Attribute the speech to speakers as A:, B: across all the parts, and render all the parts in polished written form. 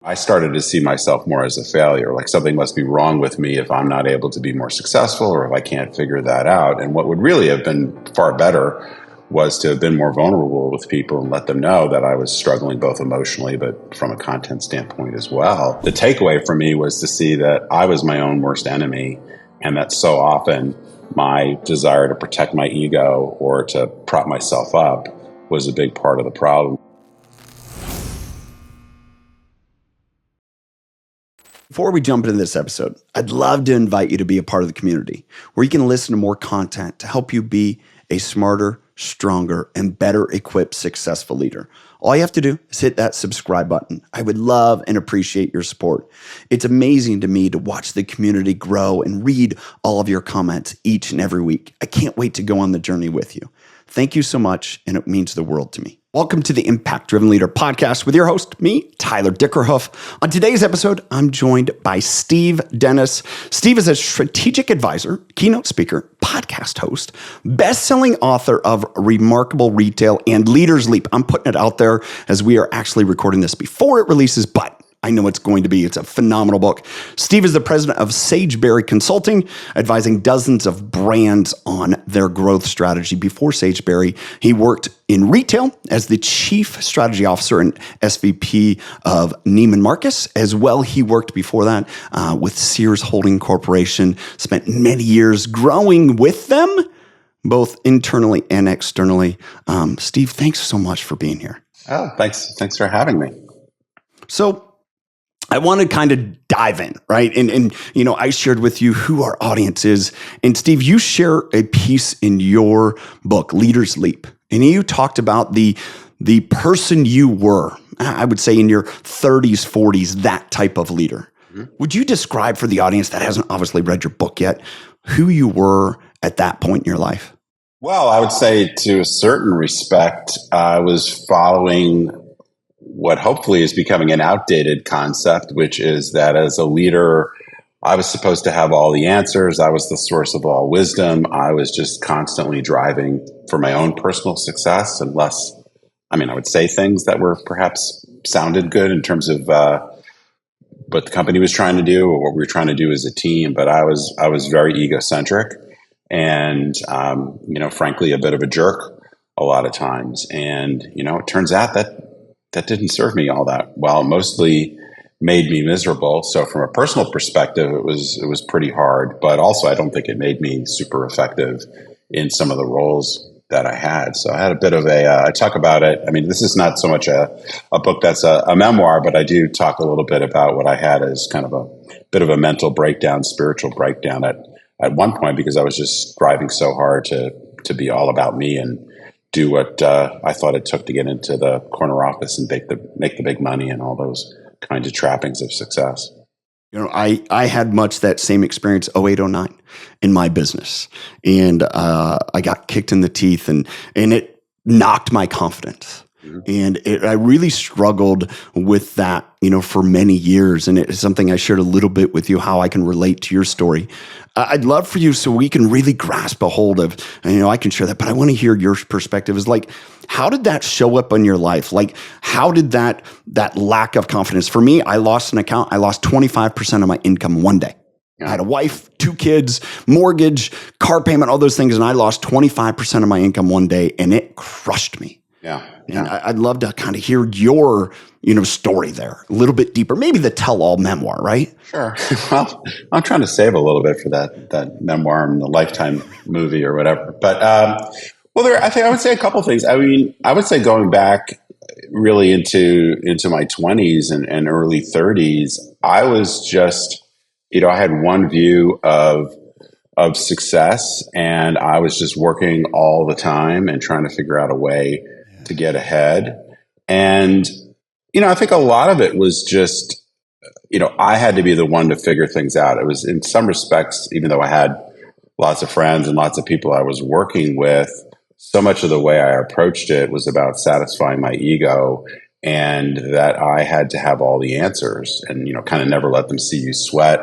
A: I started to see myself more as a failure, like something must be wrong with me if I'm not able to be more successful or if I can't figure that out. And what would really have been far better was to have been more vulnerable with people and let them know that I was struggling both emotionally, but from a content standpoint as well. The takeaway for me was to see that I was my own worst enemy, and that so often my desire to protect my ego or to prop myself up was a big part of the problem.
B: Before we jump into this episode, I'd love to invite you to be a part of the community where you can listen to more content to help you be a smarter, stronger, and better equipped successful leader. All you have to do is hit that subscribe button. I would love and appreciate your support. It's amazing to me to watch the community grow and read all of your comments each and every week. I can't wait to go on the journey with you. Thank you so much, and it means the world to me. Welcome to the Impact Driven Leader Podcast with your host, me, Tyler Dickerhoof. On today's episode, I'm joined by Steve Dennis. Steve is a strategic advisor, keynote speaker, podcast host, best-selling author of Remarkable Retail and Leader's Leap. I'm putting it out there as we are actually recording this before it releases, but I know it's going to be. It's a phenomenal book. Steve is the president of Sageberry Consulting, advising dozens of brands on their growth strategy. Before Sageberry, he worked in retail as the chief strategy officer and SVP of Neiman Marcus. As well, he worked before that with Sears Holding Corporation, spent many years growing with them, both internally and externally. Steve, thanks so much for being here.
A: Oh, thanks for having me.
B: So, I want to kind of dive in, right? And you know, I shared with you who our audience is. And Steve, you share a piece in your book, Leader's Leap. And you talked about the person you were, I would say in your 30s, 40s, that type of leader. Mm-hmm. Would you describe for the audience that hasn't obviously read your book yet, who you were at that point in your life?
A: Well, I would say to a certain respect, I was following what hopefully is becoming an outdated concept, which is that as a leader, I was supposed to have all the answers. I was the source of all wisdom. I was just constantly driving for my own personal success, unless, I would say things that were perhaps sounded good in terms of what the company was trying to do or what we were trying to do as a team. But I was very egocentric and, frankly, a bit of a jerk a lot of times. And, it turns out that didn't serve me all that well. Mostly made me miserable. So from a personal perspective, it was pretty hard. But also, I don't think it made me super effective in some of the roles that I had. So I had a bit of I talk about it. This is not so much a book that's a memoir, but I do talk a little bit about what I had as kind of a bit of a mental breakdown, spiritual breakdown at one point, because I was just striving so hard to be all about me and do what I thought it took to get into the corner office and make the big money and all those kinds of trappings of success.
B: I had much that same experience 0809 in my business, and I got kicked in the teeth, and it knocked my confidence. Mm-hmm. And I really struggled with that, for many years. And it's something I shared a little bit with you, how I can relate to your story. I'd love for you so we can really grasp a hold of, I can share that, but I want to hear your perspective is like, how did that show up in your life? Like, how did that lack of confidence? For me, I lost an account. I lost 25% of my income one day. I had a wife, 2 kids, mortgage, car payment, all those things. And I lost 25% of my income one day, and it crushed me.
A: Yeah.
B: And I'd love to kind of hear your, story there a little bit deeper, maybe the tell-all memoir, right?
A: Sure. Well, I'm trying to save a little bit for that memoir and the Lifetime movie or whatever. But, I think I would say a couple things. I would say going back really into my 20s and early 30s, I was just, I had one view of success, and I was just working all the time and trying to figure out a way to get ahead. And, I think a lot of it was just, I had to be the one to figure things out. It was in some respects, even though I had lots of friends and lots of people I was working with, so much of the way I approached it was about satisfying my ego, and that I had to have all the answers and, kind of never let them see you sweat,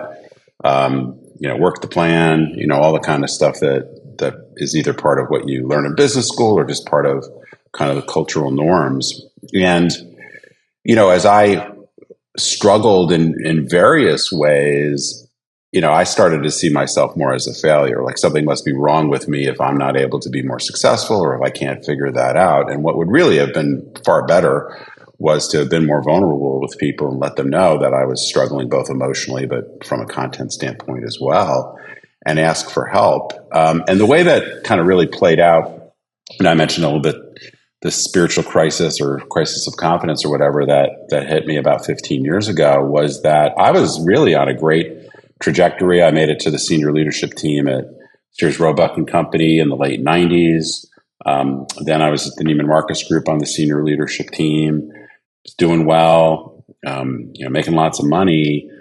A: work the plan, all the kind of stuff that is either part of what you learn in business school or just part of kind of the cultural norms. And, as I struggled in various ways, I started to see myself more as a failure. Like something must be wrong with me if I'm not able to be more successful or if I can't figure that out. And what would really have been far better was to have been more vulnerable with people and let them know that I was struggling both emotionally, but from a content standpoint as well, and ask for help. And the way that kind of really played out, and I mentioned a little bit the spiritual crisis or crisis of confidence or whatever that hit me about 15 years ago, was that I was really on a great trajectory. I made it to the senior leadership team at Sears Roebuck and Company in the late 90s. Then I was at the Neiman Marcus Group on the senior leadership team, doing well, making lots of money.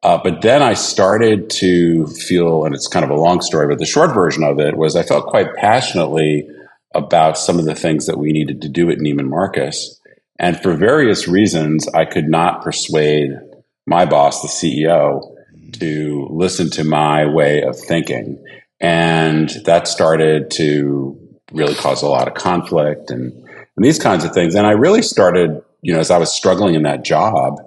A: But then I started to feel, and it's kind of a long story, but the short version of it was I felt quite passionately about some of the things that we needed to do at Neiman Marcus. And for various reasons, I could not persuade my boss, the CEO, to listen to my way of thinking. And that started to really cause a lot of conflict and these kinds of things. And I really started, as I was struggling in that job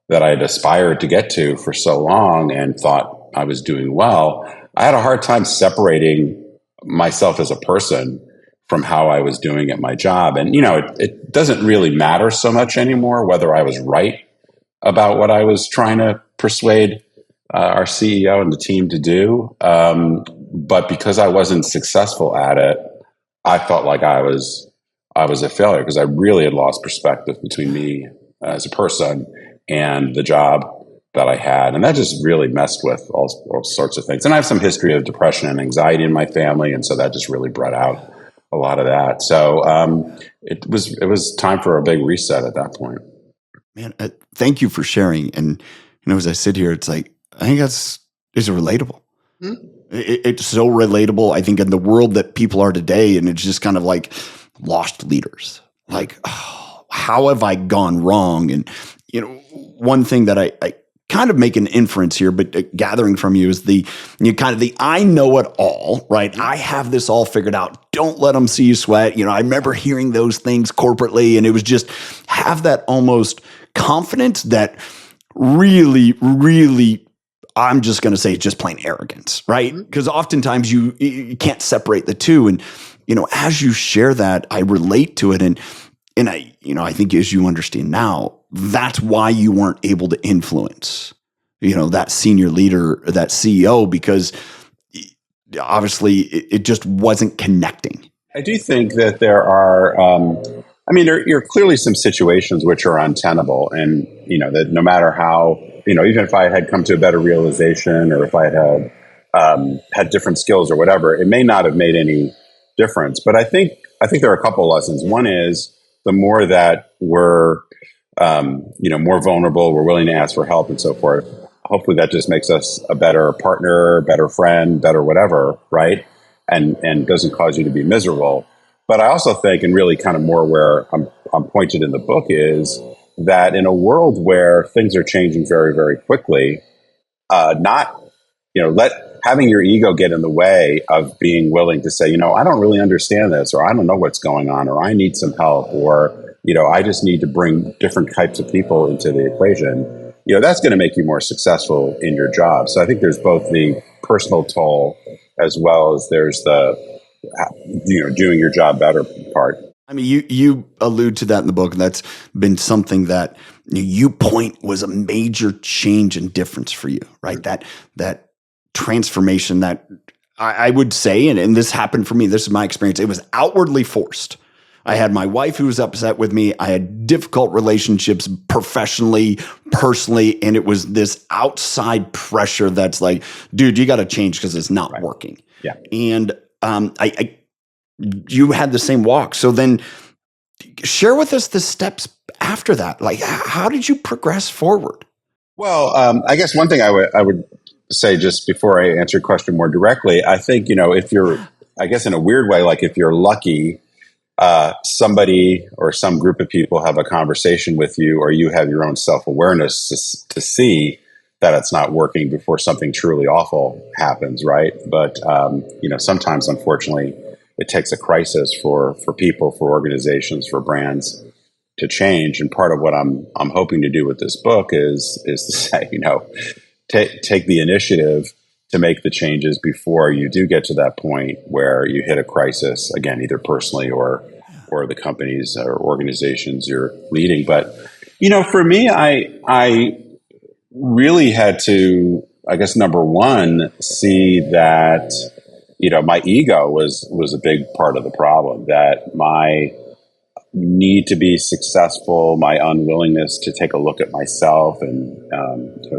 A: that I had aspired to get to for so long and thought I was doing well, I had a hard time separating myself as a person from how I was doing at my job. And, it doesn't really matter so much anymore whether I was right about what I was trying to persuade our CEO and the team to do. But because I wasn't successful at it, I felt like I was a failure because I really had lost perspective between me as a person and the job that I had. And that just really messed with all sorts of things. And I have some history of depression and anxiety in my family. And so that just really brought out a lot of that. So it was time for a big reset at that point.
B: Man, thank you for sharing. And, as I sit here, it's like, I think it's relatable. Mm-hmm. It's so relatable, I think, in the world that people are today. And it's just kind of like lost leaders. Like, oh, how have I gone wrong? And, one thing that I kind of make an inference here, but gathering from you is the I know it all, right? I have this all figured out. Don't let them see you sweat. I remember hearing those things corporately, and it was just have that almost confidence that really, really, I'm just going to say just plain arrogance, right? Because oftentimes you can't separate the two. And, as you share that, I relate to it. And I think as you understand now, that's why you weren't able to influence, that senior leader, that CEO, because obviously it just wasn't connecting.
A: I do think that there are, there are clearly some situations which are untenable, and, that no matter how, even if I had come to a better realization or if I had different skills or whatever, it may not have made any difference. But I think there are a couple of lessons. One is the more that we're, more vulnerable, we're willing to ask for help and so forth. Hopefully that just makes us a better partner, better friend, better whatever, right? And doesn't cause you to be miserable. But I also think, and really kind of more where I'm pointed in the book, is that in a world where things are changing very, very quickly, let having your ego get in the way of being willing to say, I don't really understand this, or I don't know what's going on, or I need some help, or, I just need to bring different types of people into the equation. That's going to make you more successful in your job. So I think there's both the personal toll as well as there's the, doing your job better part.
B: I mean, you allude to that in the book, and that's been something that you point was a major change and difference for you, right? That transformation that I would say, and this happened for me, this is my experience, it was outwardly forced. I had my wife who was upset with me. I had difficult relationships professionally, personally, and it was this outside pressure that's like, dude, you got to change because it's not working.
A: Yeah.
B: And you had the same walk. So then share with us the steps after that. Like, how did you progress forward?
A: Well, I guess one thing I would say just before I answer your question more directly, I think, if you're, I guess in a weird way, like if you're lucky, somebody or some group of people have a conversation with you, or you have your own self-awareness to see that it's not working before something truly awful happens, right? But, sometimes, unfortunately, it takes a crisis for people, for organizations, for brands to change. And part of what I'm hoping to do with this book is to say, take the initiative to make the changes before you do get to that point where you hit a crisis, again, either personally or the companies or organizations you're leading. But, for me, I really had to, I guess, number one, see that, my ego was a big part of the problem, that my need to be successful, my unwillingness to take a look at myself and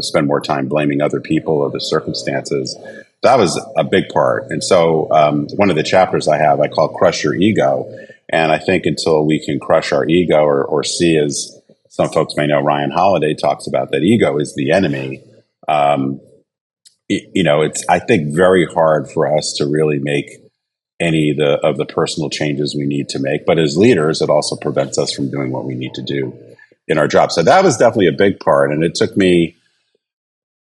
A: spend more time blaming other people or the circumstances, that was a big part. And so one of the chapters I call Crush Your Ego. And I think until we can crush our ego or see, as some folks may know, Ryan Holiday talks about, that ego is the enemy. It's, I think, very hard for us to really make any of the personal changes we need to make. But as leaders, it also prevents us from doing what we need to do in our job. So that was definitely a big part. And it took me,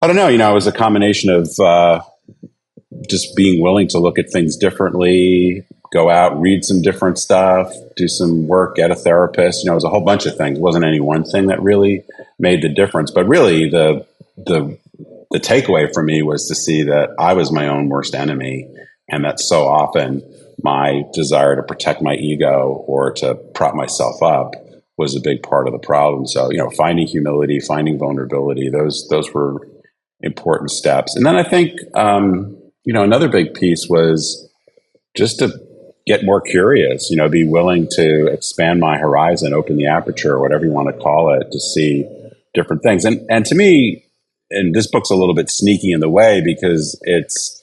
A: I don't know, it was a combination of just being willing to look at things differently, go out, read some different stuff, do some work, get a therapist. It was a whole bunch of things. It wasn't any one thing that really made the difference. But really, the takeaway for me was to see that I was my own worst enemy, and that so often my desire to protect my ego or to prop myself up was a big part of the problem. So, finding humility, finding vulnerability, those were important steps. And then I think, another big piece was just to get more curious, be willing to expand my horizon, open the aperture, whatever you want to call it, to see different things. And to me, and this book's a little bit sneaky in the way because it's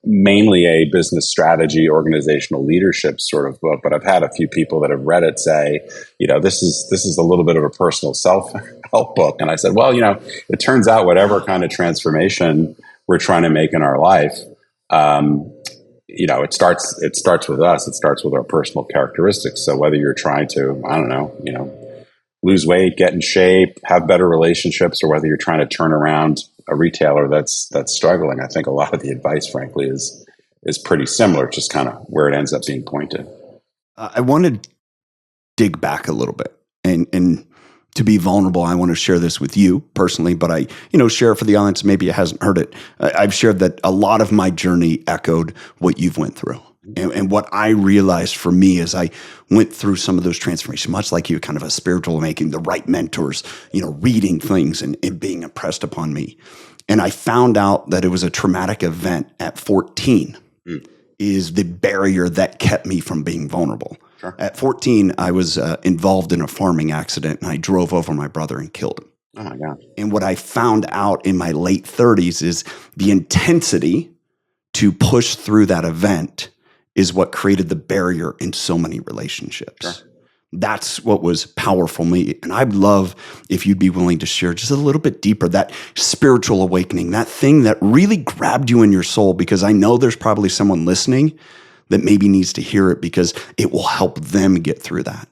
A: mainly a business strategy, organizational leadership sort of book, but I've had a few people that have read it say, this is a little bit of a personal self-help book. And I said, well, it turns out whatever kind of transformation we're trying to make in our life, it starts with us. It starts with our personal characteristics. So whether you're trying to, I don't know, lose weight, get in shape, have better relationships, or whether you're trying to turn around a retailer that's struggling, I think a lot of the advice, frankly, is pretty similar, just kind of where it ends up being pointed.
B: I want to dig back a little bit and to be vulnerable. I want to share this with you personally, but I, share it for the audience. Maybe it hasn't heard it. I've shared that a lot of my journey echoed what you've went through. And what I realized for me as I went through some of those transformations, much like you, kind of a spiritual making, the right mentors, reading things and being impressed upon me. And I found out that it was a traumatic event at 14 is the barrier that kept me from being vulnerable. Sure. At 14, I was involved in a farming accident, and I drove over my brother and killed him.
A: Oh my God.
B: And what I found out in my late 30s is the intensity to push through that event is what created the barrier in so many relationships. Sure. That's what was powerful me. And I'd love if you'd be willing to share just a little bit deeper, that spiritual awakening, that thing that really grabbed you in your soul, because I know there's probably someone listening that maybe needs to hear it because it will help them get through that.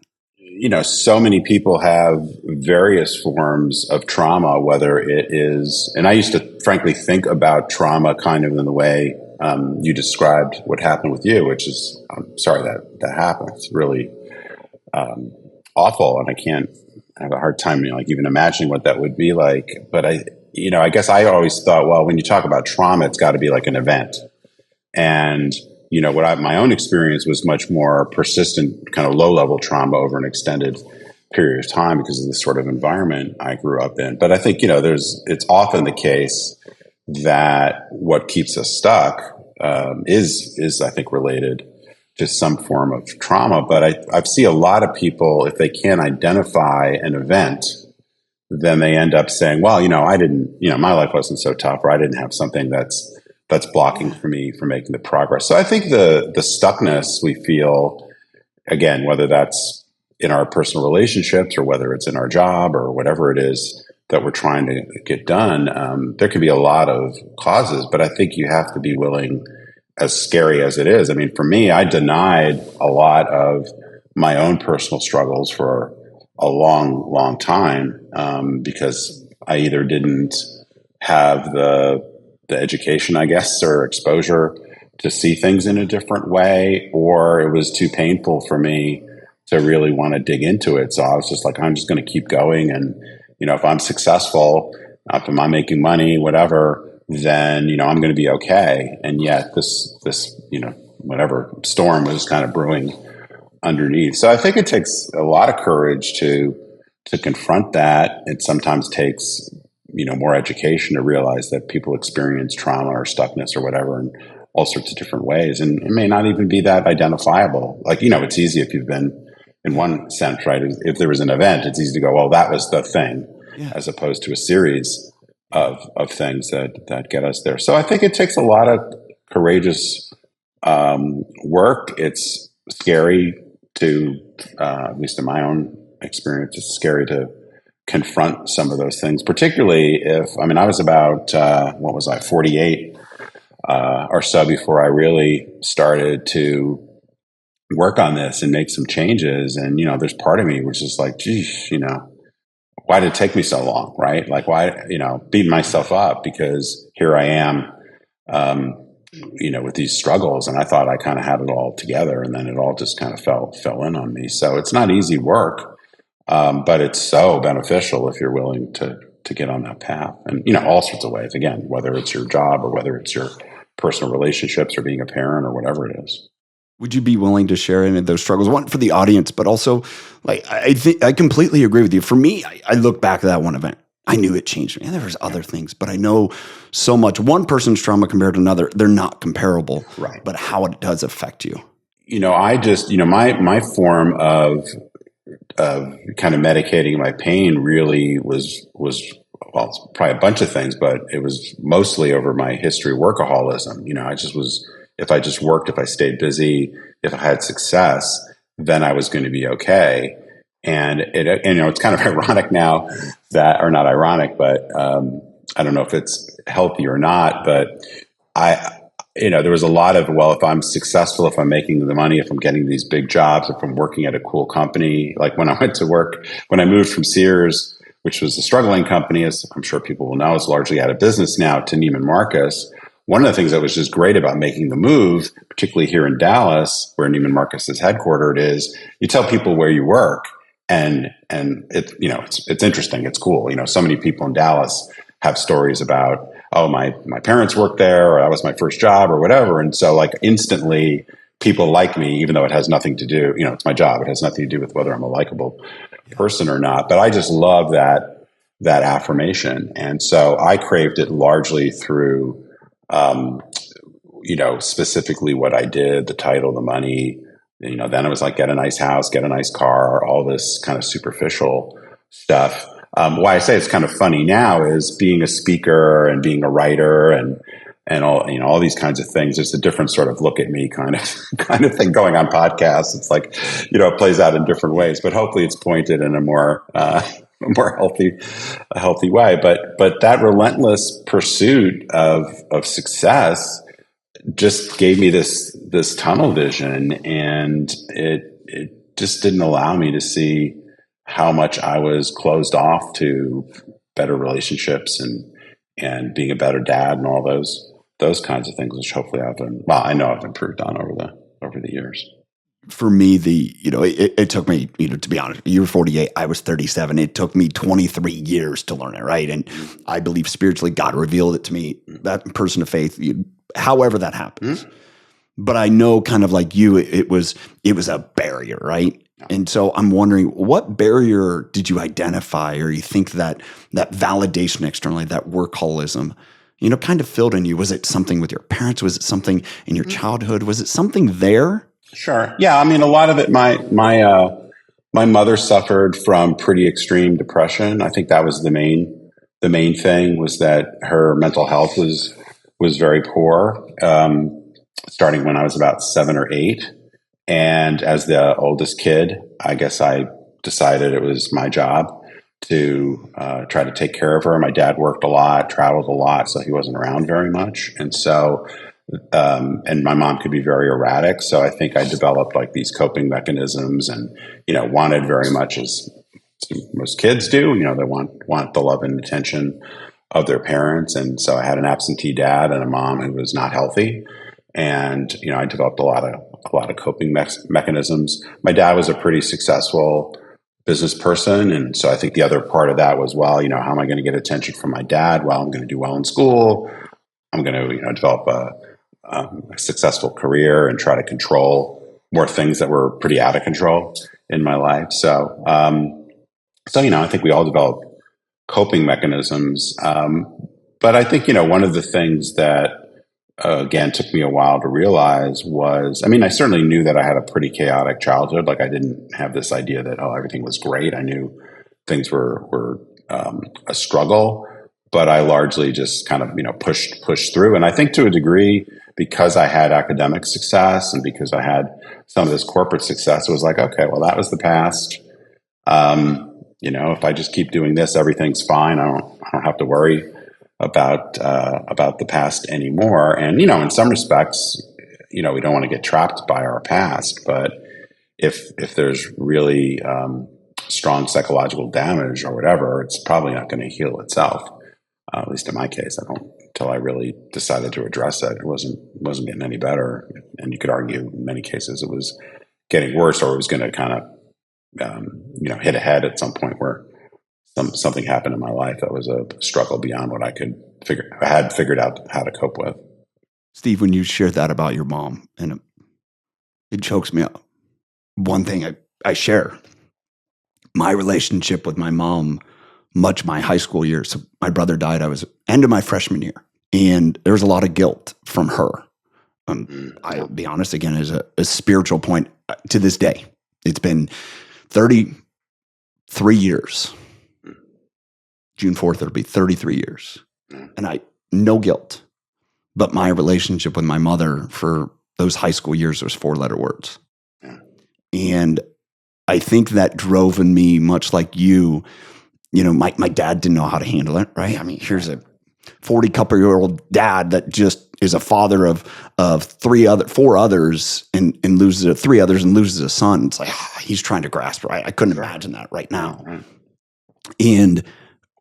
A: So many people have various forms of trauma, whether it is, and I used to frankly think about trauma kind of in the way you described what happened with you, which is, I'm sorry that happened. It's really awful. And I have a hard time, even imagining what that would be like. But I guess I always thought, well, when you talk about trauma, it's got to be like an event. And, my own experience was much more persistent, kind of low level trauma over an extended period of time because of the sort of environment I grew up in. But I think, it's often the case that what keeps us stuck is I think related to some form of trauma. But I see a lot of people, if they can't identify an event, then they end up saying, well, I didn't, my life wasn't so tough, or I didn't have something that's blocking for me from making the progress. So I think the stuckness we feel, again, whether that's in our personal relationships or whether it's in our job or whatever it is that we're trying to get done, there can be a lot of causes, but I think you have to be willing, as scary as it is. I mean, for me, I denied a lot of my own personal struggles for a long, long time because I either didn't have the education, I guess, or exposure to see things in a different way, or it was too painful for me to really want to dig into it. So I was just like, I'm just going to keep going. And, if I'm successful, if I'm making money, whatever, then, I'm going to be okay. And yet this, whatever storm was kind of brewing underneath. So I think it takes a lot of courage to confront that. It sometimes takes, more education to realize that people experience trauma or stuckness or whatever in all sorts of different ways. And it may not even be that identifiable. Like, it's easy if you've been in one sense, right? If there was an event, it's easy to go, well, that was the thing, as opposed to a series of things that get us there. So I think it takes a lot of courageous work. It's scary to, at least in my own experience, it's scary to confront some of those things, particularly if, I was about, 48 or so before I really started to work on this and make some changes. And, there's part of me which is like, geez, why did it take me so long? Right. Like why, beating myself up because here I am, with these struggles, and I thought I kind of had it all together, and then it all just kind of fell in on me. So it's not easy work, but it's so beneficial if you're willing to get on that path, and all sorts of ways. Again, whether it's your job or whether it's your personal relationships or being a parent or whatever it is.
B: Would you be willing to share any of those struggles? One for the audience, but also, like I think I completely agree with you. For me, I look back at that one event. I knew it changed me. And there was other things, but I know so much. One person's trauma compared to another, they're not comparable.
A: Right.
B: But how it does affect you.
A: I just, my form of kind of medicating my pain really was well, it's probably a bunch of things, but it was mostly over my history of workaholism. I just was, if I just worked, if I stayed busy, if I had success, then I was going to be okay. And it's kind of ironic now that, or not ironic, but I don't know if it's healthy or not, but there was a lot of, well, if I'm successful, if I'm making the money, if I'm getting these big jobs, if I'm working at a cool company, like when I went to work, when I moved from Sears, which was a struggling company, as I'm sure people will know, is largely out of business now, to Neiman Marcus. One of the things that was just great about making the move, particularly here in Dallas, where Neiman Marcus is headquartered, is you tell people where you work. And it's interesting. It's cool. So many people in Dallas have stories about, oh, my parents worked there, or that was my first job, or whatever. And so, like, instantly, people like me, even though it has nothing to do. It's my job. It has nothing to do with whether I'm a likable person or not. But I just love that affirmation, and so I craved it largely through, specifically what I did, the title, the money. Then it was like, get a nice house, get a nice car, all this kind of superficial stuff. Why I say it's kind of funny now is being a speaker and being a writer and all these kinds of things. It's a different sort of look at me kind of thing going on podcasts. It's like, it plays out in different ways, but hopefully it's pointed in a more healthy way. But that relentless pursuit of success just gave me this tunnel vision, and it just didn't allow me to see how much I was closed off to better relationships and being a better dad and all those kinds of things, which hopefully I know I've improved on over the years.
B: For me, it took me, to be honest, you were 48, I was 37. It took me 23 years to learn it, right? And I believe spiritually God revealed it to me, that person of faith, however that happens. Mm-hmm. But I know, kind of like you, it was a barrier, right? Yeah. And so I'm wondering, what barrier did you identify, or you think that validation externally, that workaholism, kind of filled in you? Was it something with your parents? Was it something in your childhood? Was it something there?
A: Sure. Yeah. A lot of it, my mother suffered from pretty extreme depression. I think that was the main thing, was that her mental health was very poor, starting when I was about 7 or 8. And as the oldest kid, I guess I decided it was my job to try to take care of her. My dad worked a lot, traveled a lot, so he wasn't around very much. And so, and my mom could be very erratic. So I think I developed like these coping mechanisms and, wanted very much, as most kids do, they want the love and attention of their parents. And so I had an absentee dad and a mom who was not healthy. And, I developed a lot a lot of coping mechanisms. My dad was a pretty successful business person. And so I think the other part of that was, well, how am I going to get attention from my dad? Well, I'm going to do well in school. I'm going to, develop a successful career and try to control more things that were pretty out of control in my life. So, I think we all develop coping mechanisms. But I think, one of the things that, again, took me a while to realize was, I certainly knew that I had a pretty chaotic childhood. Like I didn't have this idea that, everything was great. I knew things were a struggle, but I largely just kind of, pushed through. And I think to a degree, because I had academic success and because I had some of this corporate success, it was like, okay, well, that was the past. If I just keep doing this, everything's fine. I don't have to worry about the past anymore. And, in some respects, we don't want to get trapped by our past, but if there's really strong psychological damage or whatever, it's probably not going to heal itself. At least in my case, until I really decided to address it. It wasn't getting any better. And you could argue in many cases it was getting worse, or it was going to kind of, hit a head at some point where something happened in my life that was a struggle beyond what I had figured out how to cope with.
B: Steve, when you shared that about your mom, and it chokes me up. One thing I share, my relationship with my mom, much my high school years. So my brother died. I was end of my freshman year, and there was a lot of guilt from her. I'll be honest, again, as a spiritual point to this day. It's been 33 years. June 4th, it'll be 33 years. And no guilt. But my relationship with my mother for those high school years was 4-letter words. And I think that drove in me, much like you, my dad didn't know how to handle it, right? Here's a 40-couple-year-old dad that just is a father of four others and loses three others and loses a son. It's like, he's trying to grasp, right? I couldn't imagine that right now. And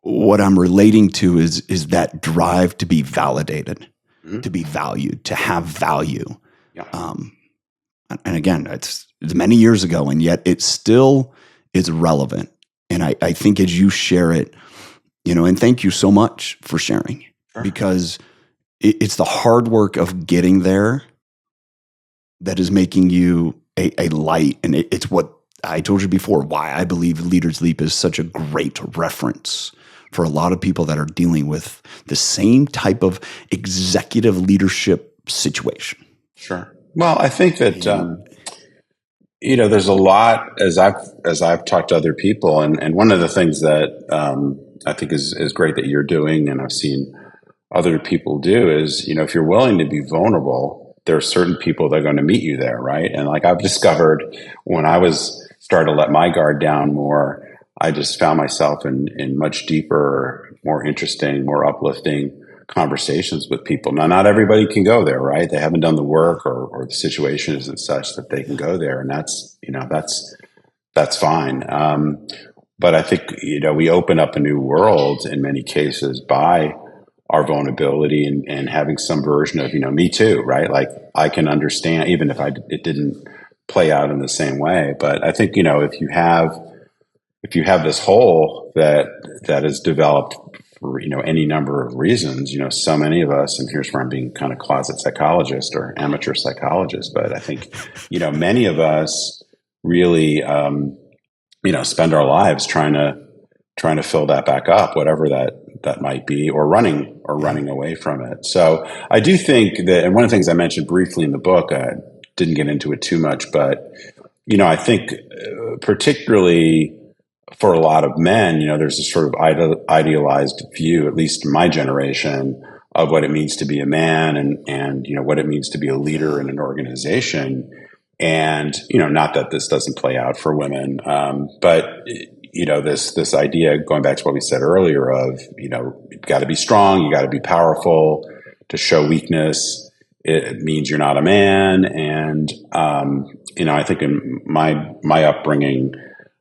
B: what I'm relating to is that drive to be validated, to be valued, to have value. And again, it's many years ago, and yet it still is relevant. And I think as you share it, and thank you so much for sharing, because it's the hard work of getting there that is making you a light. And it's what I told you before, why I believe Leaders Leap is such a great reference for a lot of people that are dealing with the same type of executive leadership situation.
A: Sure. Well, I think that, there's a lot as I've talked to other people, and one of the things that I think is great that you're doing, and I've seen other people do, is, if you're willing to be vulnerable, there are certain people that are going to meet you there, right? And like I've discovered when I was starting to let my guard down more, I just found myself in much deeper, more interesting, more uplifting conversations with people. Now, not everybody can go there, right? They haven't done the work, or the situation isn't such that they can go there, and that's fine. But I think we open up a new world in many cases by our vulnerability and having some version of me too, right? Like I can understand, even if it didn't play out in the same way. But I think if you have this hole that is developed for any number of reasons, so many of us, and here's where I'm being kind of closet psychologist or amateur psychologist, but I think many of us really spend our lives trying to fill that back up, whatever that might be, or running away from it. So I do think that, and one of the things I mentioned briefly in the book, I didn't get into it too much, but I think particularly for a lot of men, there's this sort of idealized view, at least in my generation, of what it means to be a man and what it means to be a leader in an organization. And, not that this doesn't play out for women, but this idea, going back to what we said earlier, of, you've got to be strong, you got to be powerful. To show weakness, it means you're not a man. And, I think in my upbringing,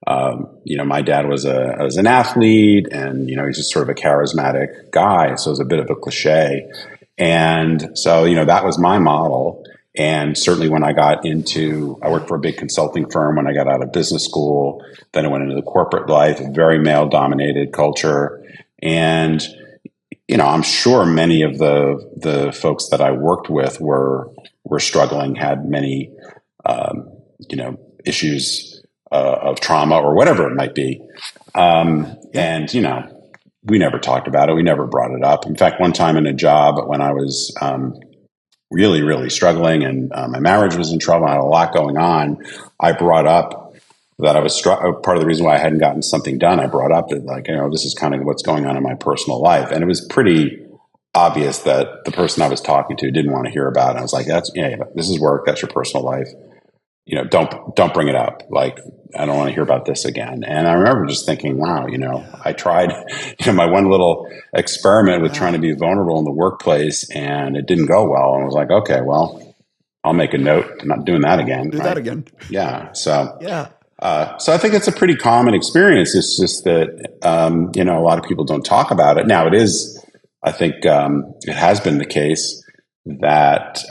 A: my dad was an athlete, and, he's just sort of a charismatic guy. So it was a bit of a cliche. And so, that was my model. And certainly when I worked for a big consulting firm when I got out of business school. Then I went into the corporate life, a very male dominated culture. And, I'm sure many of the folks that I worked with were struggling, had many, issues of trauma or whatever it might be. And, we never talked about it. We never brought it up. In fact, one time in a job when I was really, really struggling and my marriage was in trouble, I had a lot going on, I brought up that I was part of the reason why I hadn't gotten something done. I brought up that, this is kind of what's going on in my personal life. And it was pretty obvious that the person I was talking to didn't want to hear about it. I was like, this is work. That's your personal life. Don't bring it up. Like, I don't want to hear about this again. And I remember just thinking, wow, I tried, my one little experiment with trying to be vulnerable in the workplace, and it didn't go well. And I was like, okay, well, I'll make a note. I'm not doing that again.
B: Do that again.
A: Yeah. So, so I think it's a pretty common experience. It's just that, a lot of people don't talk about it. Now it is, I think, it has been the case that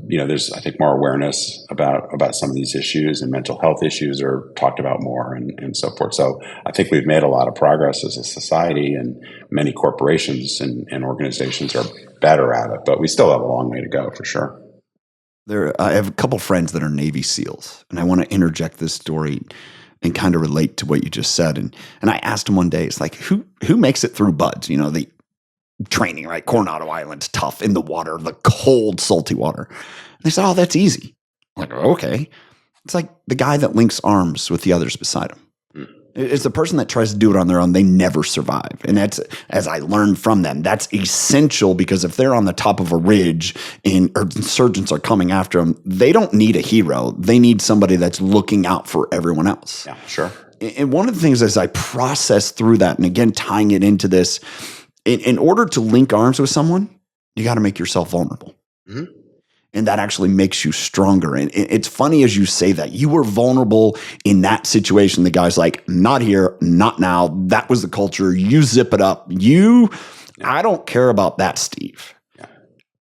A: there's, I think, more awareness about some of these issues, and mental health issues are talked about more and so forth. So I think we've made a lot of progress as a society, and many corporations and organizations are better at it, but we still have a long way to go for sure.
B: I have a couple friends that are Navy SEALs, and I want to interject this story and kind of relate to what you just said. And I asked them one day, it's like, who makes it through BUD/S? The training, right? Coronado Island's tough in the water, the cold, salty water. And they said, oh, that's easy. I'm like, okay. It's like the guy that links arms with the others beside him. It's the person that tries to do it on their own. They never survive. And that's, as I learned from them, that's essential, because if they're on the top of a ridge and insurgents are coming after them, they don't need a hero. They need somebody that's looking out for everyone else.
A: Yeah, sure.
B: And one of the things as I process through that, and again, tying it into this, in order to link arms with someone, you got to make yourself vulnerable. Mm-hmm. And that actually makes you stronger. And it's funny as you say that. You were vulnerable in that situation. The guy's like, not here, not now. That was the culture. You zip it up. I don't care about that, Steve. Yeah.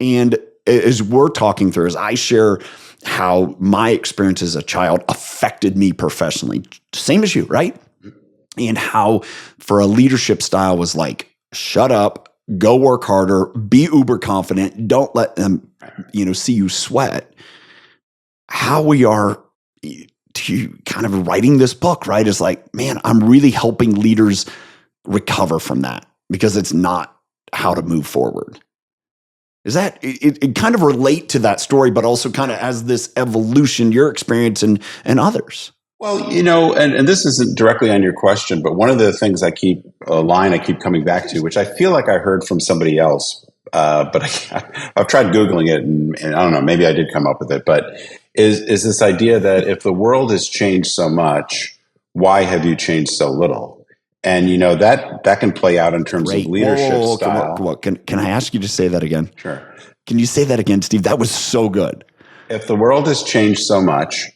B: And as we're talking through, as I share how my experience as a child affected me professionally, same as you, right? Mm-hmm. And how for a leadership style was like, shut up, go work harder, be uber confident, don't let them, see you sweat. How we are kind of writing this book, right, is like, man, I'm really helping leaders recover from that, because it's not how to move forward. Is that, it kind of relate to that story, but also kind of as this evolution, your experience and others?
A: Well, and this isn't directly on your question, but one of the things a line I keep coming back to, which I feel like I heard from somebody else, but I've tried Googling it, and I don't know, maybe I did come up with it, but is this idea that if the world has changed so much, why have you changed so little? And, that can play out in terms of leadership style.
B: Can I ask you to say that again?
A: Sure.
B: Can you say that again, Steve? That was so good.
A: If the world has changed so much,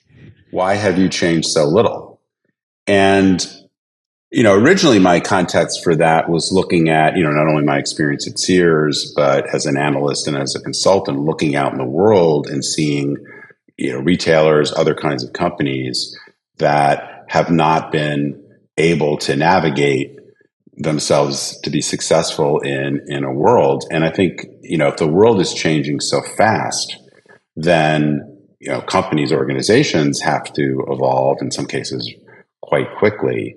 A: why have you changed so little? And, originally my context for that was looking at, not only my experience at Sears, but as an analyst and as a consultant, looking out in the world and seeing, retailers, other kinds of companies that have not been able to navigate themselves to be successful in a world. And I think, if the world is changing so fast, then companies, organizations have to evolve, in some cases quite quickly.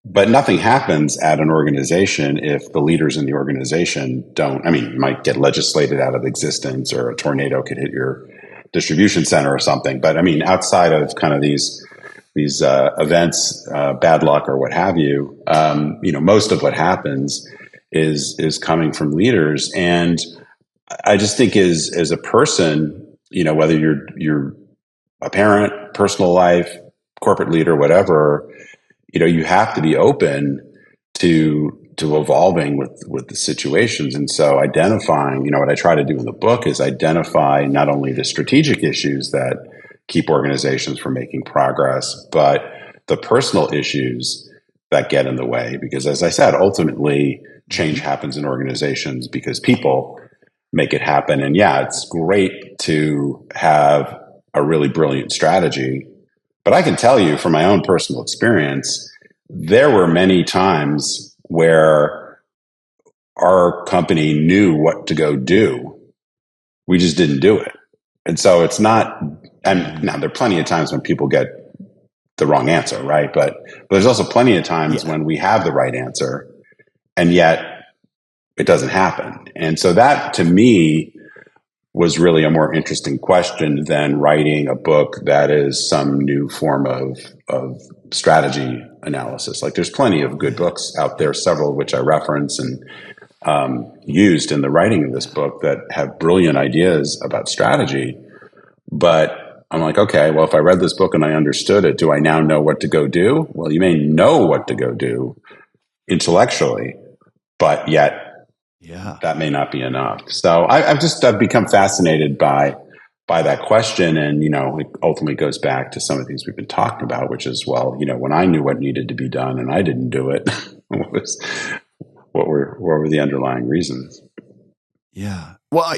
A: But nothing happens at an organization if the leaders in the organization don't. I mean, you might get legislated out of existence, or a tornado could hit your distribution center or something. But I mean, outside of kind of these events, bad luck or what have you, most of what happens is coming from leaders. And I just think as a person, whether you're a parent, personal life, corporate leader, whatever, you have to be open to evolving with the situations. And so identifying, what I try to do in the book is identify not only the strategic issues that keep organizations from making progress, but the personal issues that get in the way. Because as I said, ultimately change happens in organizations because people make it happen. And yeah, it's great to have a really brilliant strategy. But I can tell you from my own personal experience, there were many times where our company knew what to go do. We just didn't do it. And so it's not, and now there are plenty of times when people get the wrong answer, right? But there's also plenty of times when we have the right answer and yet it doesn't happen. And so that to me was really a more interesting question than writing a book that is some new form of strategy analysis. Like there's plenty of good books out there, several of which I reference and used in the writing of this book that have brilliant ideas about strategy. But I'm like, okay, well, if I read this book and I understood it, do I now know what to go do? Well, you may know what to go do intellectually, but yet that may not be enough. So I've become fascinated by that question. And, it ultimately goes back to some of the things we've been talking about, which is, well, when I knew what needed to be done and I didn't do it, what were the underlying reasons?
B: Yeah. Well,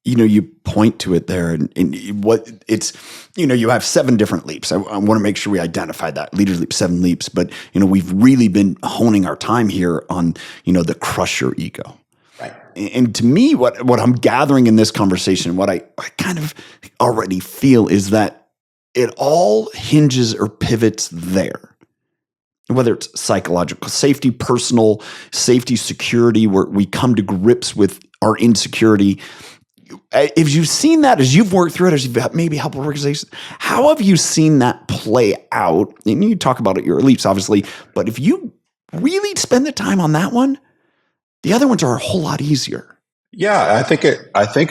B: you point to it there and what it's, you have 7 different leaps. I want to make sure we identify that leaders leap, 7 leaps, but we've really been honing our time here on, the crush your ego.
A: Right.
B: And to me, what I'm gathering in this conversation, what I kind of already feel is that it all hinges or pivots there. Whether it's psychological safety, personal safety, security, where we come to grips with our insecurity. If you've seen that, as you've worked through it, as you've maybe helped organizations, how have you seen that play out? And you talk about it, your leaps, obviously, but if you really spend the time on that one, the other ones are a whole lot easier.
A: Yeah, I think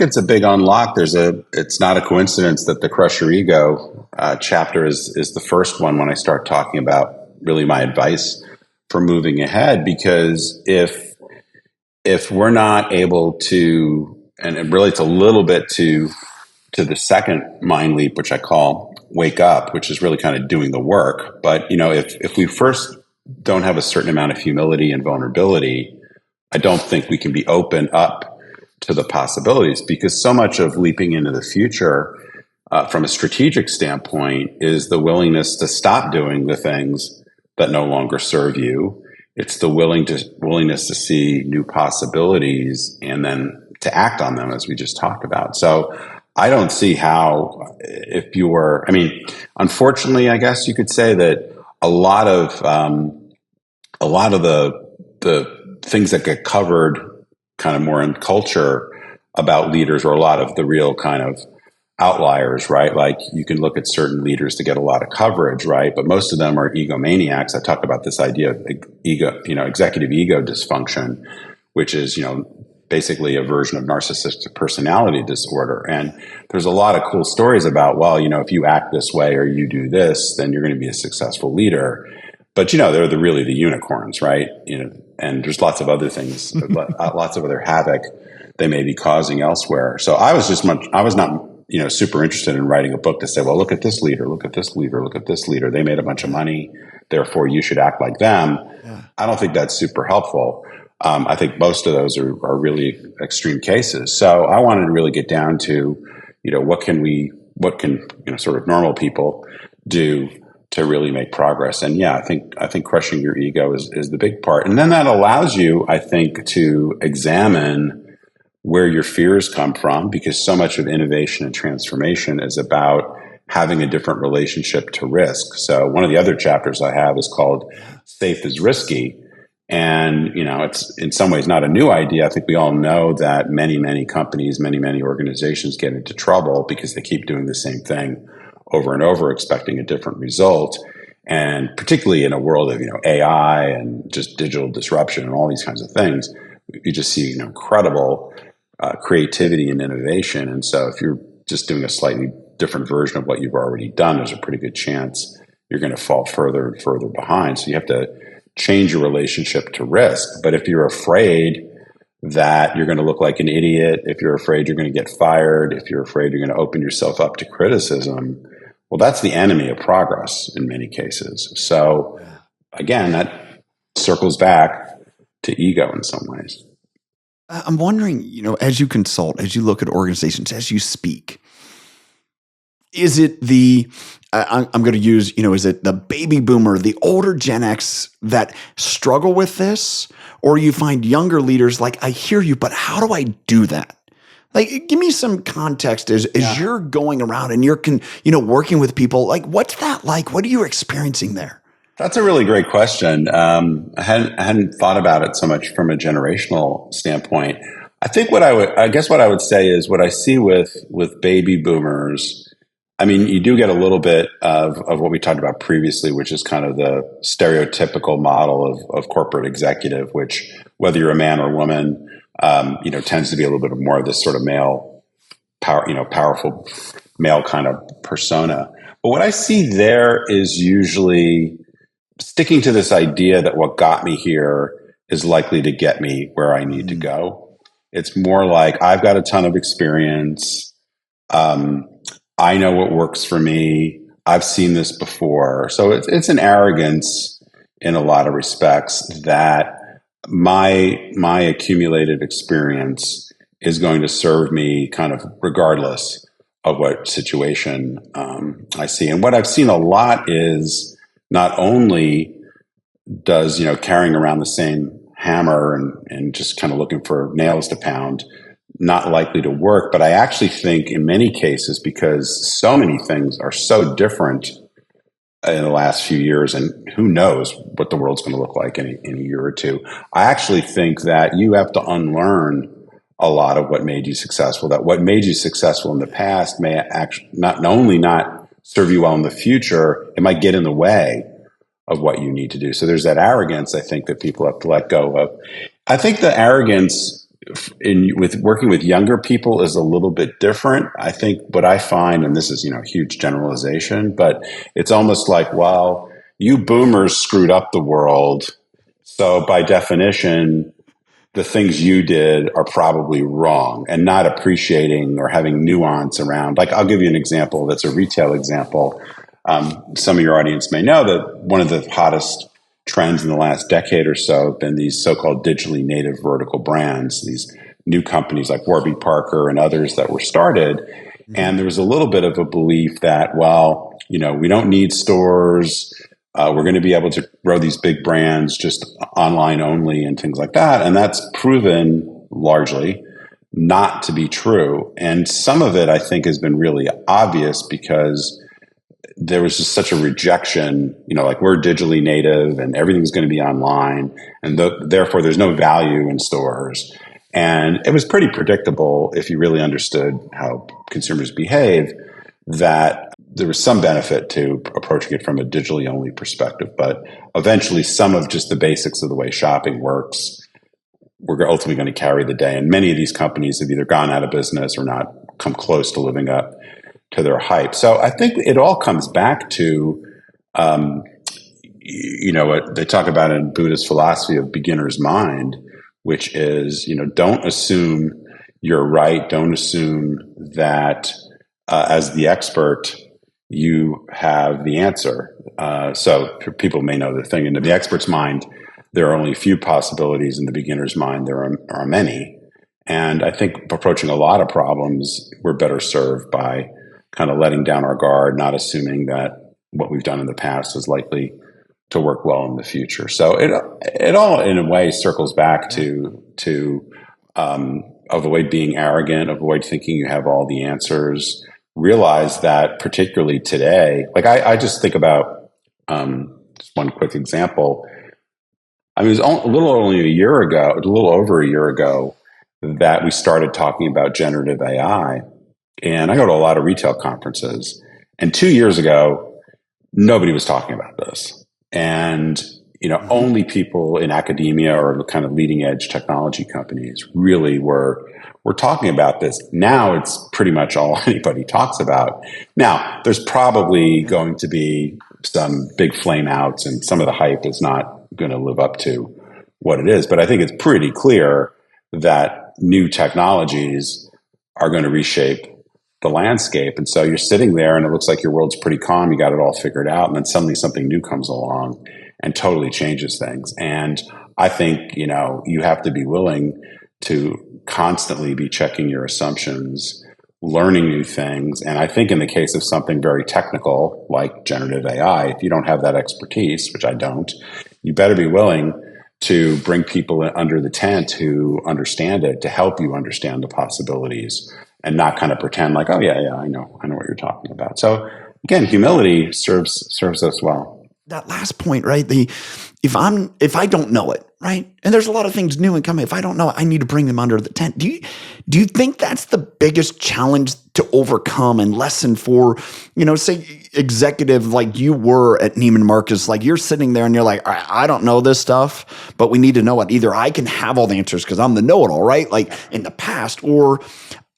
A: it's a big unlock. It's not a coincidence that the Crush Your Ego chapter is the first one when I start talking about really my advice for moving ahead, because if we're not able to, and it relates a little bit to the second mind leap, which I call wake up, which is really kind of doing the work. But if we first don't have a certain amount of humility and vulnerability, I don't think we can be open up to the possibilities, because so much of leaping into the future from a strategic standpoint is the willingness to stop doing the things that no longer serve you. It's the willingness to see new possibilities and then to act on them, as we just talked about. So I don't see how, unfortunately, I guess you could say that a lot of the things that get covered kind of more in culture about leaders, or a lot of the real kind of outliers, right? Like you can look at certain leaders to get a lot of coverage, right? But most of them are egomaniacs. I talk about this idea of ego, executive ego dysfunction, which is, basically a version of narcissistic personality disorder. And there's a lot of cool stories about, well, if you act this way or you do this, then you're going to be a successful leader. But, they're really the unicorns, right? And there's lots of other things, lots of other havoc they may be causing elsewhere. So I was not super interested in writing a book to say, well, look at this leader, look at this leader, look at this leader. They made a bunch of money, therefore you should act like them. Yeah. I don't think that's super helpful. I think most of those are really extreme cases. So I wanted to really get down to, what can sort of normal people do to really make progress. And yeah, I think crushing your ego is the big part. And then that allows you, I think, to examine where your fears come from, because so much of innovation and transformation is about having a different relationship to risk. So one of the other chapters I have is called Safe is Risky. And, it's in some ways not a new idea. I think we all know that many, many companies, many, many organizations get into trouble because they keep doing the same thing over and over, expecting a different result. And particularly in a world of, AI and just digital disruption and all these kinds of things, you just see incredible creativity and innovation. And so if you're just doing a slightly different version of what you've already done, there's a pretty good chance you're going to fall further and further behind. So you have to change your relationship to risk. But if you're afraid that you're going to look like an idiot, if you're afraid you're going to get fired, if you're afraid you're going to open yourself up to criticism, well, that's the enemy of progress in many cases. So again, that circles back to ego in some ways.
B: I'm wondering, as you consult, as you look at organizations, as you speak, is it I'm going to use, is it the baby boomer, the older Gen X that struggle with this? Or you find younger leaders like, I hear you, but how do I do that? Like, give me some context as you're going around and you're, working with people. Like, what's that like? What are you experiencing there?
A: That's a really great question. I hadn't thought about it so much from a generational standpoint. I think I guess what I would say is what I see with baby boomers. I mean, you do get a little bit of what we talked about previously, which is kind of the stereotypical model of corporate executive, which whether you're a man or a woman, tends to be a little bit more of this sort of male power, powerful male kind of persona. But what I see there is usually sticking to this idea that what got me here is likely to get me where I need to go. It's more like I've got a ton of experience. I know what works for me. I've seen this before. So it's an arrogance in a lot of respects that my accumulated experience is going to serve me kind of regardless of what situation I see. And what I've seen a lot is not only does, carrying around the same hammer and just kind of looking for nails to pound not likely to work, but I actually think in many cases, because so many things are so different in the last few years, and who knows what the world's going to look like in a year or two, I actually think that you have to unlearn a lot of what made you successful, that what made you successful in the past may actually not only not serve you well in the future, it might get in the way of what you need to do. So there's that arrogance, I think, that people have to let go of. I think the arrogance with working with younger people is a little bit different. I think what I find, and this is, huge generalization, but it's almost like, well, you boomers screwed up the world. So by definition, the things you did are probably wrong, and not appreciating or having nuance around. Like, I'll give you an example that's a retail example. Some of your audience may know that one of the hottest trends in the last decade or so have been these so-called digitally native vertical brands, these new companies like Warby Parker and others that were started. And there was a little bit of a belief that, well, we don't need stores. We're going to be able to grow these big brands just online only and things like that. And that's proven largely not to be true. And some of it, I think, has been really obvious because there was just such a rejection, like we're digitally native and everything's going to be online, and therefore there's no value in stores. And it was pretty predictable, if you really understood how consumers behave, that there was some benefit to approaching it from a digitally only perspective. But eventually some of just the basics of the way shopping works were ultimately going to carry the day. And many of these companies have either gone out of business or not come close to living up to their hype. So I think it all comes back to, what they talk about in Buddhist philosophy of beginner's mind, which is, don't assume you're right. Don't assume that as the expert, you have the answer. So people may know the thing. In the expert's mind, there are only a few possibilities. In the beginner's mind, there are many. And I think approaching a lot of problems, we're better served by kind of letting down our guard, not assuming that what we've done in the past is likely to work well in the future. So it all, in a way, circles back to avoid being arrogant, avoid thinking you have all the answers. Realize that, particularly today, like I just think about just one quick example. I mean, it was a little over a year ago, that we started talking about generative AI. And I go to a lot of retail conferences. And 2 years ago, nobody was talking about this. And, only people in academia or kind of leading edge technology companies really were talking about this. Now it's pretty much all anybody talks about. Now, there's probably going to be some big flame outs, and some of the hype is not going to live up to what it is. But I think it's pretty clear that new technologies are going to reshape the landscape. And so you're sitting there and it looks like your world's pretty calm. You got it all figured out. And then suddenly something new comes along and totally changes things. And I think, you have to be willing to constantly be checking your assumptions, learning new things. And I think in the case of something very technical like generative AI, if you don't have that expertise, which I don't, you better be willing to bring people under the tent who understand it to help you understand the possibilities and not kind of pretend like, oh yeah, I know what you're talking about. So again, humility serves us well.
B: That last point, right? If I don't know it, right? And there's a lot of things new and coming. If I don't know it, I need to bring them under the tent. Do you think that's the biggest challenge to overcome and lesson for, say executive like you were at Neiman Marcus, like you're sitting there and you're like, I don't know this stuff, but we need to know it. Either I can have all the answers because I'm the know-it-all, right? Like in the past, or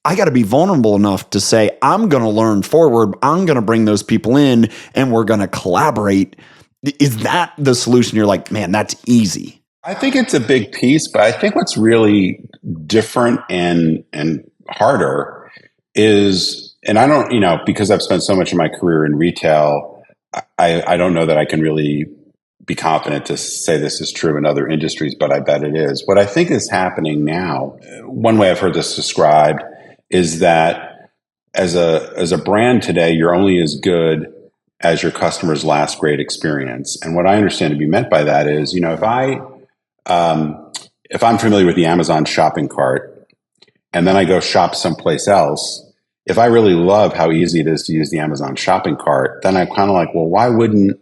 B: I got to be vulnerable enough to say, I'm going to learn forward. I'm going to bring those people in and we're going to collaborate. Is that the solution? You're like, man, that's easy.
A: I think it's a big piece, but I think what's really different and harder is, and I don't, because I've spent so much of my career in retail, I don't know that I can really be confident to say this is true in other industries, but I bet it is. What I think is happening now, one way I've heard this described is that as a brand today, you're only as good as your customer's last great experience. And what I understand to be meant by that is, if I'm familiar with the Amazon shopping cart and then I go shop someplace else, if I really love how easy it is to use the Amazon shopping cart, then I'm kind of like, well, why wouldn't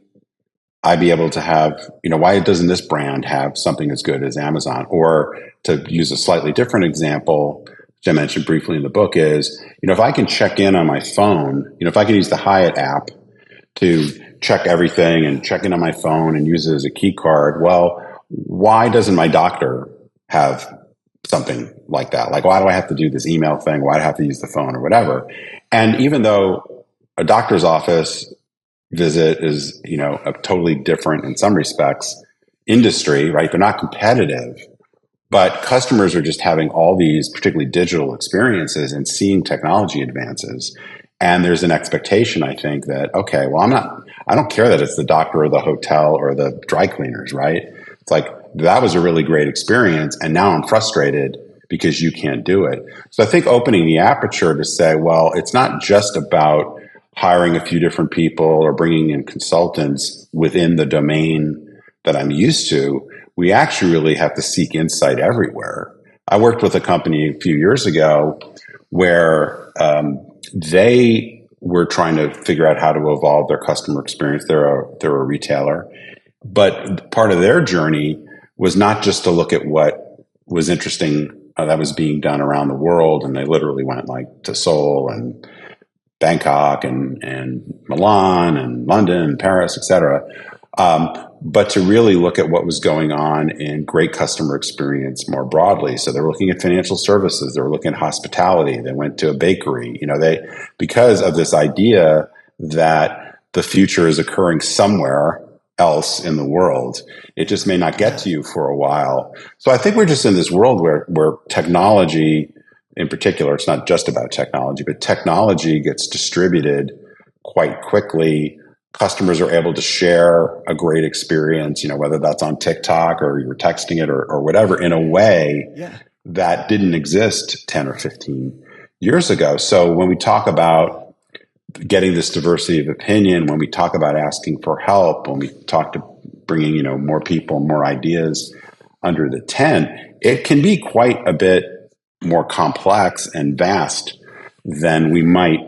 A: I be able to have, why doesn't this brand have something as good as Amazon? Or to use a slightly different example, which I mentioned briefly in the book is, if I can check in on my phone, if I can use the Hyatt app to check everything and check in on my phone and use it as a key card. Well, why doesn't my doctor have something like that? Like, why do I have to do this email thing? Why do I have to use the phone or whatever? And even though a doctor's office visit is, a totally different, in some respects, industry, right? They're not competitive, but customers are just having all these particularly digital experiences and seeing technology advances. And there's an expectation, I think, that, okay, well, I don't care that it's the doctor or the hotel or the dry cleaners, right? It's like, that was a really great experience. And now I'm frustrated because you can't do it. So I think opening the aperture to say, well, it's not just about hiring a few different people or bringing in consultants within the domain that I'm used to. We actually really have to seek insight everywhere. I worked with a company a few years ago where, they were trying to figure out how to evolve their customer experience. They're a retailer, but part of their journey was not just to look at what was interesting that was being done around the world. And they literally went like to Seoul and Bangkok and Milan and London and Paris, et cetera. But to really look at what was going on in great customer experience more broadly. So they were looking at financial services, they were looking at hospitality, they went to a bakery, because of this idea that the future is occurring somewhere else in the world. It just may not get to you for a while. So I think we're just in this world where technology, in particular, it's not just about technology, but technology gets distributed quite quickly. Customers are able to share a great experience, whether that's on TikTok or you're texting it or whatever, in a way that didn't exist 10 or 15 years ago. So when we talk about getting this diversity of opinion, when we talk about asking for help, when we talk to bringing, more people, more ideas under the tent, it can be quite a bit more complex and vast than we might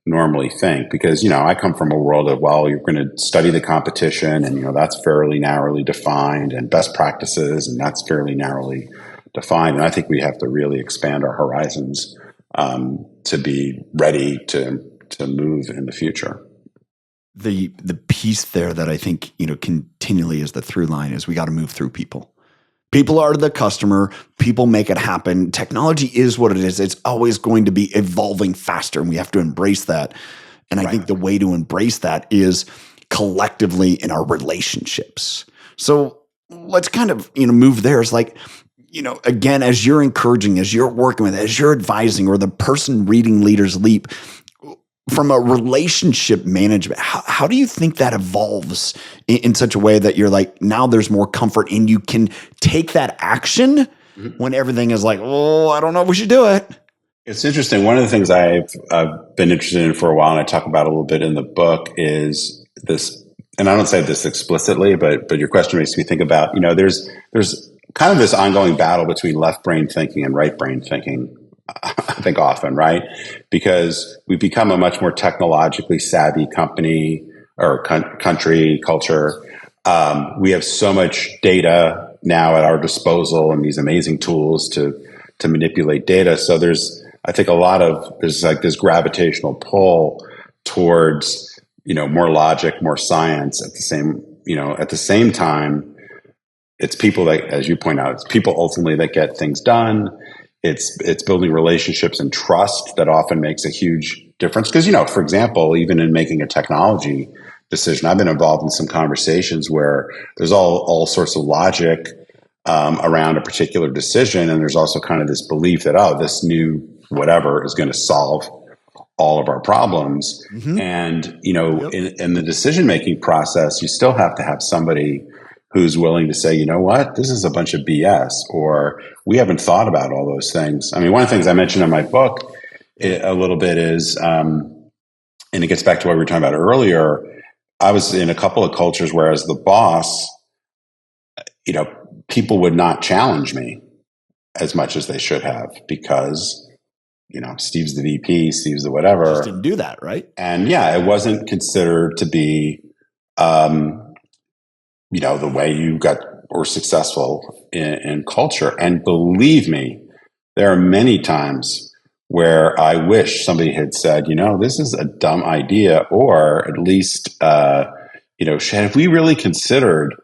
A: normally think, because I come from a world of, well, you're going to study the competition and that's fairly narrowly defined, and best practices, and that's fairly narrowly defined. And I think we have to really expand our horizons to be ready to move in the future.
B: The piece there that I think continually is the through line is we got to move through people. People are the customer. People make it happen. Technology is what it is. It's always going to be evolving faster, and we have to embrace that. And I think the way to embrace that is collectively in our relationships. So let's kind of move there. It's like, again, as you're encouraging, as you're working with, as you're advising, or the person reading Leaders Leap, from a relationship management, how do you think that evolves in such a way that you're like, now there's more comfort and you can take that action when everything is like, oh, I don't know if we should do it.
A: It's interesting. One of the things I've been interested in for a while, and I talk about a little bit in the book, is this. And I don't say this explicitly, but your question makes me think about, there's kind of this ongoing battle between left brain thinking and right brain thinking. I think often, right? Because we've become a much more technologically savvy company or country culture. We have so much data now at our disposal and these amazing tools to manipulate data. So I think there's like this gravitational pull towards, more logic, more science at the same time. It's people that, as you point out, it's people ultimately that get things done. It's building relationships and trust that often makes a huge difference. Because, for example, even in making a technology decision, I've been involved in some conversations where there's all sorts of logic around a particular decision. And there's also kind of this belief that, this new whatever is going to solve all of our problems. Mm-hmm. And, in the decision-making process, you still have to have somebody who's willing to say, you know what, this is a bunch of BS, or we haven't thought about all those things. I mean, one of the things I mentioned in my book a little bit is, and it gets back to what we were talking about earlier, I was in a couple of cultures where as the boss, people would not challenge me as much as they should have because, Steve's the VP, Steve's the whatever.
B: Just didn't do that, right?
A: And it wasn't considered to be, the way you were successful in culture. And believe me, there are many times where I wish somebody had said, this is a dumb idea, or at least, have we really considered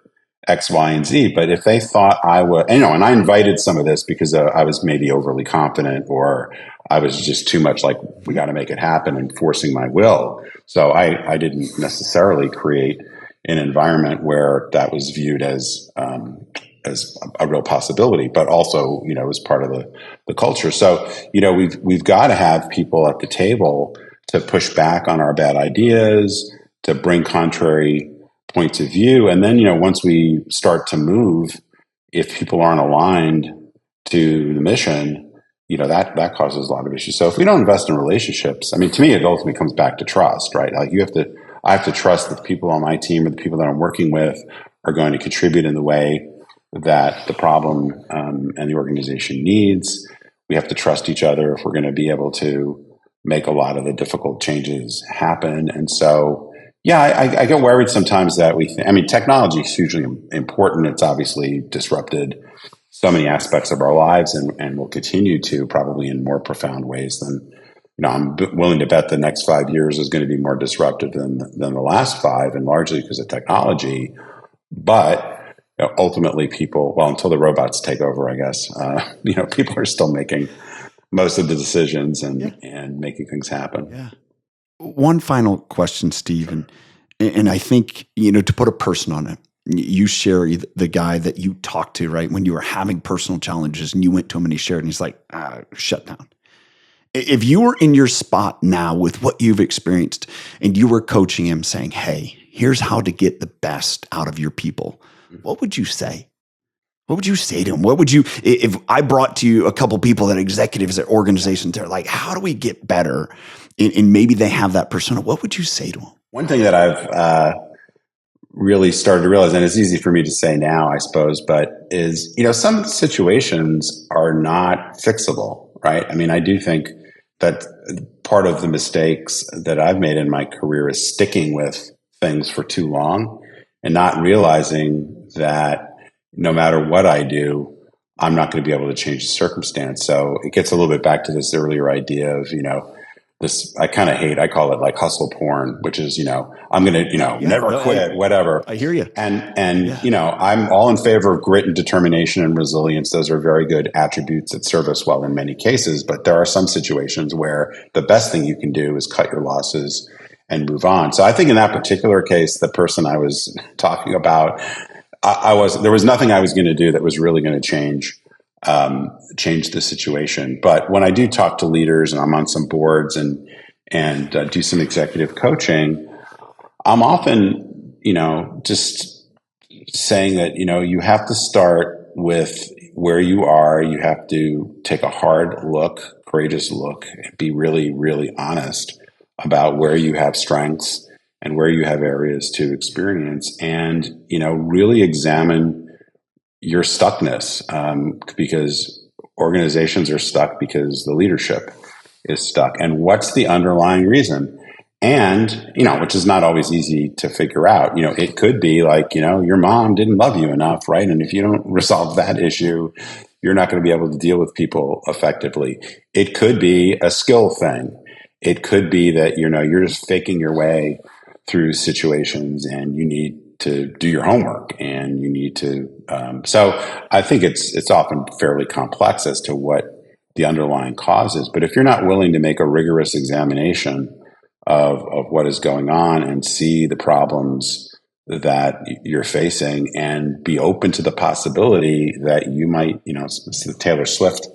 A: X, Y, and Z? But if they thought I was, and I invited some of this because I was maybe overly confident, or I was just too much like, we got to make it happen and forcing my will. So I didn't necessarily create an environment where that was viewed as a real possibility, but also, as part of the culture. So, we've got to have people at the table to push back on our bad ideas, to bring contrary points of view. And then, once we start to move, if people aren't aligned to the mission, that causes a lot of issues. So if we don't invest in relationships, I mean, to me, it ultimately comes back to trust, right? Like I have to trust that the people on my team or the people that I'm working with are going to contribute in the way that the problem and the organization needs. We have to trust each other if we're going to be able to make a lot of the difficult changes happen. And so, I get worried sometimes that technology is hugely important. It's obviously disrupted so many aspects of our lives and will continue to, probably in more profound ways than, I'm willing to bet the next 5 years is going to be more disruptive than the last 5, and largely because of technology. But ultimately, people, until the robots take over, I guess, people are still making most of the decisions and making things happen.
B: Yeah. One final question, Steve, and I think, to put a person on it, you share the guy that you talked to, right, when you were having personal challenges, and you went to him and he shared, and he's like, shut down. If you were in your spot now with what you've experienced and you were coaching him saying, hey, here's how to get the best out of your people, what would you say? What would you say to him? What would you, if I brought to you a couple people that executives at organizations, they're like, how do we get better? And maybe they have that persona. What would you say to them?
A: One thing that I've really started to realize, and it's easy for me to say now, I suppose, but is, some situations are not fixable, right? I mean, I do think that part of the mistakes that I've made in my career is sticking with things for too long and not realizing that no matter what I do, I'm not going to be able to change the circumstance. So it gets a little bit back to this earlier idea of, this, I call it like hustle porn, which is, I'm going to, never quit, whatever.
B: I hear you.
A: And I'm all in favor of grit and determination and resilience. Those are very good attributes that serve us well in many cases. But there are some situations where the best thing you can do is cut your losses and move on. So I think in that particular case, the person I was talking about, there was nothing I was going to do that was really going to change the situation. But when I do talk to leaders and I'm on some boards and do some executive coaching, I'm often, just saying that, you have to start with, where you are, you have to take a hard look, courageous look, and be really, really honest about where you have strengths and where you have areas to experience, and really examine your stuckness, because organizations are stuck because the leadership is stuck. And what's the underlying reason? And, which is not always easy to figure out. It could be like, your mom didn't love you enough, right? And if you don't resolve that issue, you're not going to be able to deal with people effectively. It could be a skill thing. It could be that, you're just faking your way through situations and you need to do your homework and you need to. So I think it's often fairly complex as to what the underlying cause is. But if you're not willing to make a rigorous examination of what is going on and see the problems that you're facing and be open to the possibility that you might, it's the Taylor Swift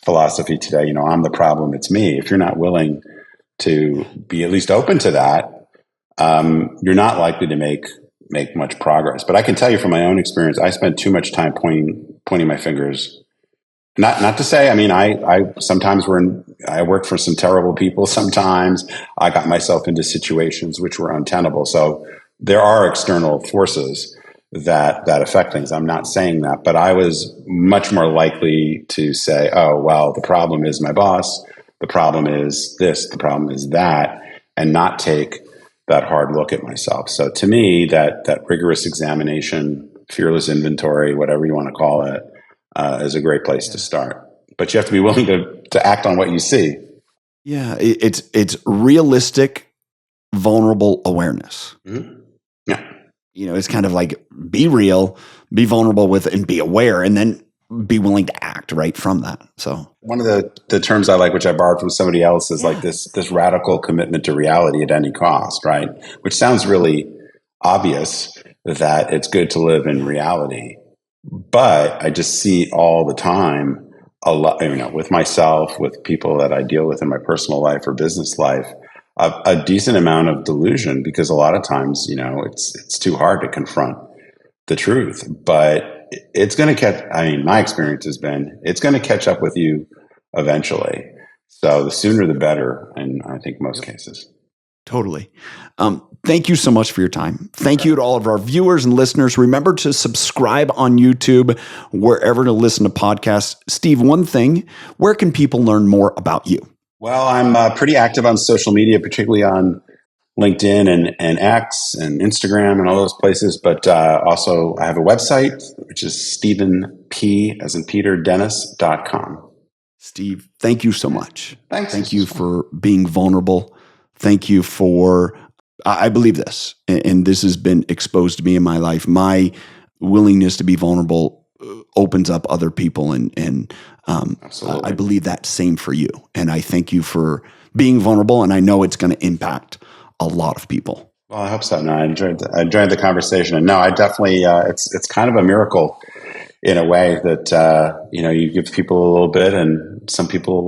A: philosophy today, I'm the problem, it's me. If you're not willing to be at least open to that, you're not likely to make much progress. But I can tell you from my own experience, I spent too much time pointing my fingers. Not to say, I sometimes I worked for some terrible people. Sometimes I got myself into situations which were untenable. So there are external forces that affect things. I'm not saying that, but I was much more likely to say, oh, well, the problem is my boss. The problem is this, the problem is that, and not take that hard look at myself. So to me, that rigorous examination, fearless inventory, whatever you want to call it, is a great place to start. But you have to be willing to act on what you see.
B: Yeah, it's realistic, vulnerable awareness.
A: Mm-hmm. Yeah.
B: It's kind of like be real, be vulnerable with it, and be aware, and then be willing to act right from that. So
A: one of the terms I like, which I borrowed from somebody else, is like this radical commitment to reality at any cost, right? Which sounds really obvious that it's good to live in reality. But I just see all the time a lot, with myself, with people that I deal with in my personal life or business life, a decent amount of delusion, because a lot of times, it's too hard to confront the truth. But it's going to catch, my experience has been, it's going to catch up with you eventually. So the sooner the better, in I think most cases.
B: Totally. Thank you so much for your time. Thank you to all of our viewers and listeners. Remember to subscribe on YouTube, wherever to listen to podcasts. Steve, one thing, where can people learn more about you?
A: Well, I'm pretty active on social media, particularly on LinkedIn and X and Instagram and all those places. But also I have a website, which is StephenP, as in Peter, Dennis.com.
B: Steve, thank you so much.
A: Thanks.
B: Thank you for being vulnerable. Thank you for, I believe this, and this has been exposed to me in my life. My willingness to be vulnerable opens up other people, and I believe that same for you. And I thank you for being vulnerable, and I know it's going to impact a lot of people.
A: Well, I hope so. No, I enjoyed the conversation, and no, I definitely, it's kind of a miracle in a way that you give people a little bit, and some people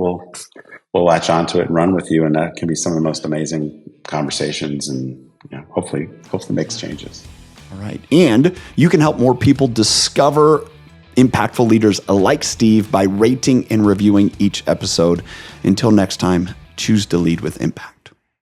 A: will latch onto it and run with you, and that can be some of the most amazing conversations, and hopefully makes changes.
B: All right, and you can help more people discover impactful leaders like Steve by rating and reviewing each episode. Until next time, choose to lead with impact.